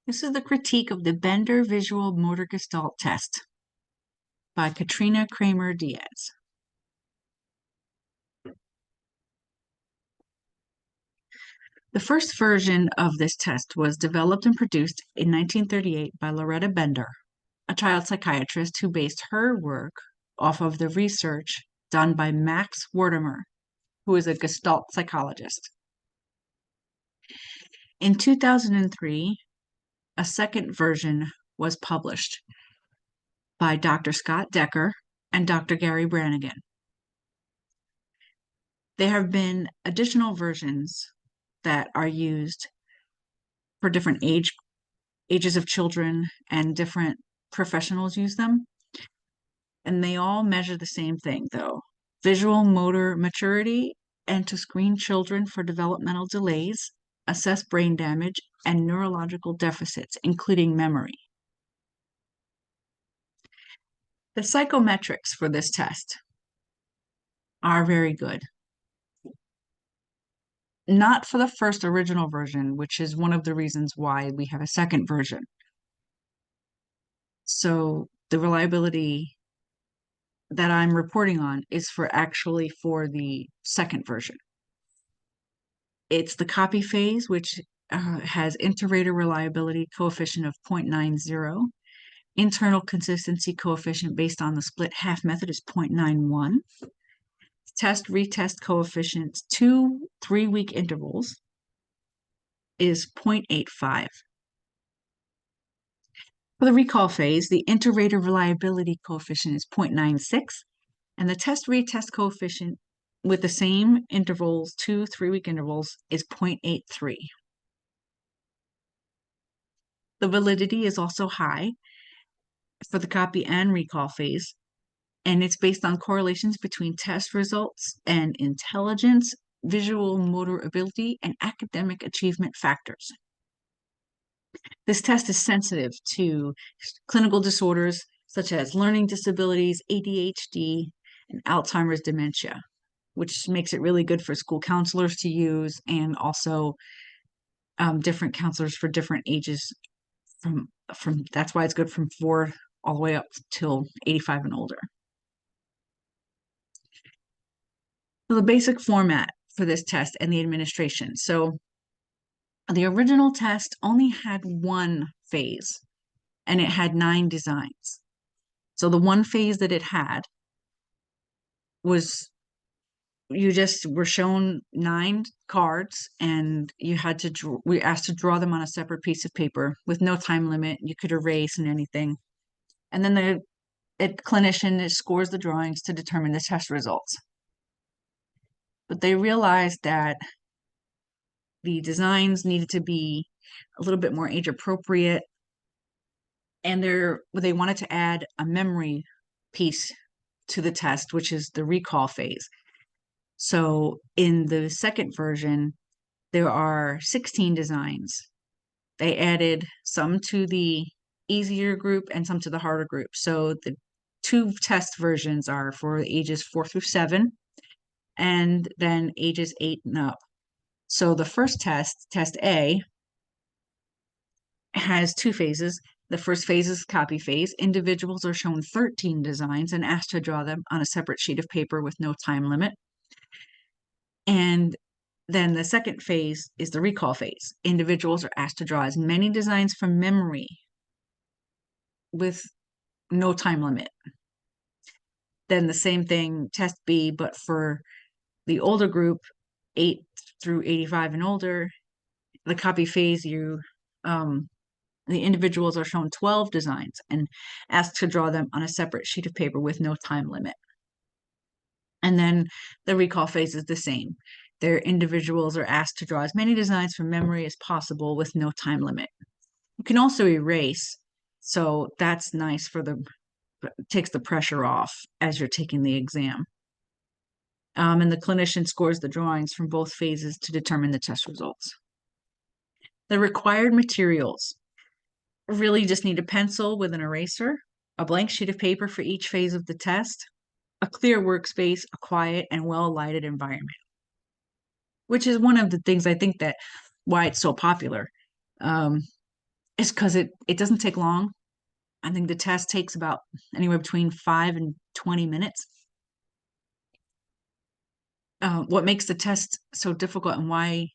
This is the critique of the Bender Visual Motor Gestalt test by Katrina Cramer-Diaz. The first version of this test was developed and produced in 1938 by Loretta Bender, a child psychiatrist who based her work off of the research done by Max Wertheimer, who is a Gestalt psychologist. In 2003, a second version was published by Dr. Scott Decker and Dr. Gary Brannigan. There have been additional versions that are used for different ages of children, and different professionals use them. And they all measure the same thing, though: visual motor maturity, and to screen children for developmental delays, assess brain damage, and neurological deficits, including memory. The psychometrics for this test are very good. Not for the first original version, which is one of the reasons why we have a second version. So the reliability that I'm reporting on is for the second version. It's the copy phase, which has inter-rater reliability coefficient of 0.90. Internal consistency coefficient based on the split half method is 0.91. Test retest coefficient 2 3-week intervals is 0.85. For the recall phase, the inter-rater reliability coefficient is 0.96, and the test retest coefficient with the same intervals, 2 3-week intervals, is 0.83. The validity is also high for the copy and recall phase, and it's based on correlations between test results and intelligence, visual motor ability, and academic achievement factors. This test is sensitive to clinical disorders such as learning disabilities, ADHD, and Alzheimer's dementia, which makes it really good for school counselors to use, and also different counselors for different ages. That's why it's good from 4 all the way up till 85 and older. So the basic format for this test and the administration. So the original test only had one phase, and it had 9 designs. So the one phase that it had was, you just were shown 9 cards, and we asked to draw them on a separate piece of paper with no time limit. You could erase and anything. And then the clinician scores the drawings to determine the test results. But they realized that the designs needed to be a little bit more age appropriate, and they wanted to add a memory piece to the test, which is the recall phase. So in the second version, there are 16 designs. They added some to the easier group and some to the harder group. So the 2 test versions are for ages 4 through 7, and then ages 8 and up. So the first test, test A, has 2 phases. The first phase is copy phase. Individuals are shown 13 designs and asked to draw them on a separate sheet of paper with no time limit. And then the second phase is the recall phase. Individuals are asked to draw as many designs from memory with no time limit. Then the same thing, test B, but for the older group, 8 through 85 and older. The copy phase, the individuals are shown 12 designs and asked to draw them on a separate sheet of paper with no time limit. And then the recall phase is the same. Their individuals are asked to draw as many designs from memory as possible with no time limit. You can also erase, so that's nice takes the pressure off as you're taking the exam. And the clinician scores the drawings from both phases to determine the test results. The required materials really just need a pencil with an eraser, a blank sheet of paper for each phase of the test, a clear workspace, a quiet and well-lighted environment, which is one of the things I think that why it's so popular. It's because it doesn't take long. I think the test takes about anywhere between 5 and 20 minutes. What makes the test so difficult and why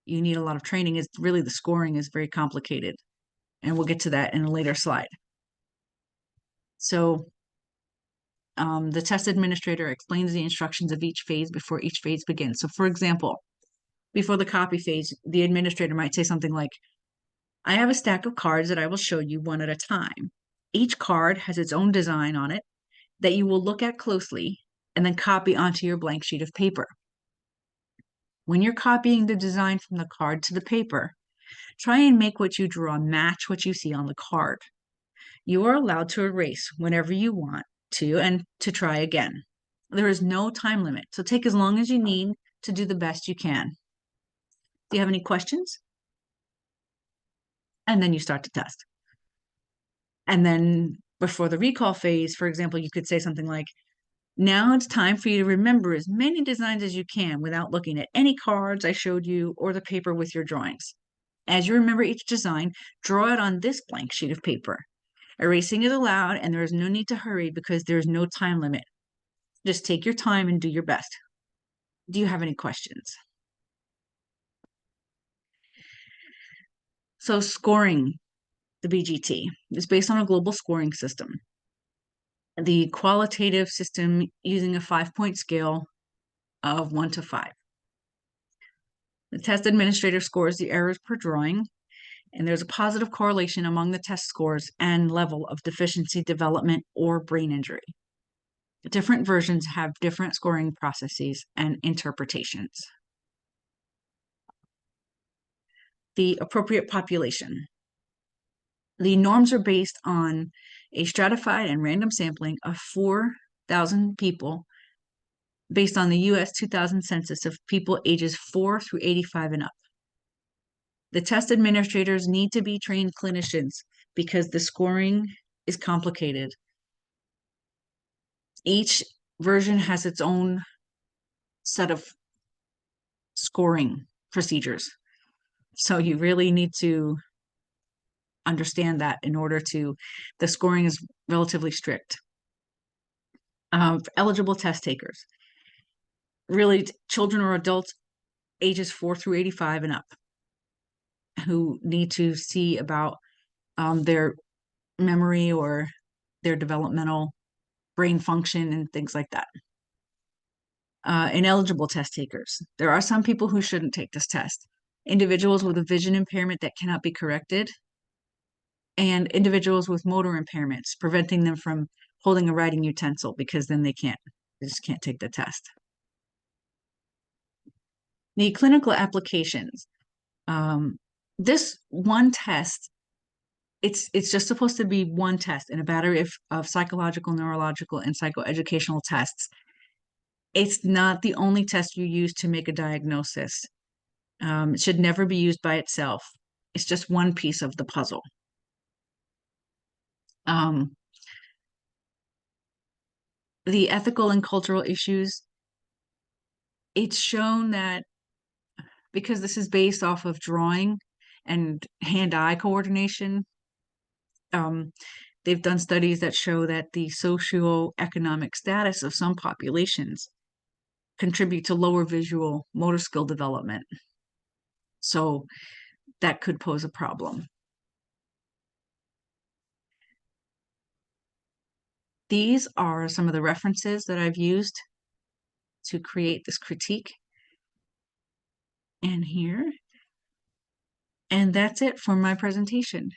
you need a lot of training is really the scoring is very complicated. And we'll get to that in a later slide. So the test administrator explains the instructions of each phase before each phase begins. So for example, before the copy phase, the administrator might say something like, I have a stack of cards that I will show you one at a time. Each card has its own design on it that you will look at closely and then copy onto your blank sheet of paper. When you're copying the design from the card to the paper, try and make what you draw match what you see on the card. You are allowed to erase whenever you want to and to try again. There is no time limit, so take as long as you need to do the best you can. Do you have any questions? And then you start to test. And then before the recall phase, for example, you could say something like, now it's time for you to remember as many designs as you can without looking at any cards I showed you or the paper with your drawings. As you remember each design, draw it on this blank sheet of paper. Erasing is allowed, and there is no need to hurry because there is no time limit. Just take your time and do your best. Do you have any questions? So scoring the BGT is based on a global scoring system. The qualitative system using a 5-point scale of 1 to 5. The test administrator scores the errors per drawing, and there's a positive correlation among the test scores and level of deficiency, development, or brain injury. Different versions have different scoring processes and interpretations. The appropriate population. The norms are based on a stratified and random sampling of 4,000 people based on the US 2000 census of people ages 4 through 85 and up. The test administrators need to be trained clinicians because the scoring is complicated. Each version has its own set of scoring procedures. So you really need to understand that in order to, the scoring is relatively strict. Eligible test takers, really children or adults ages 4 through 85 and up who need to see about their memory or their developmental brain function and things like that. Ineligible test takers. There are some people who shouldn't take this test. Individuals with a vision impairment that cannot be corrected, and individuals with motor impairments, preventing them from holding a writing utensil because then they just can't take the test. The clinical applications. This one test, it's just supposed to be one test in a battery of psychological, neurological, and psychoeducational tests. It's not the only test you use to make a diagnosis. It should never be used by itself. It's just one piece of the puzzle. The ethical and cultural issues, it's shown that because this is based off of drawing and hand-eye coordination, they've done studies that show that the socioeconomic status of some populations contribute to lower visual motor skill development. So that could pose a problem. These are some of the references that I've used to create this critique. And here. And that's it for my presentation.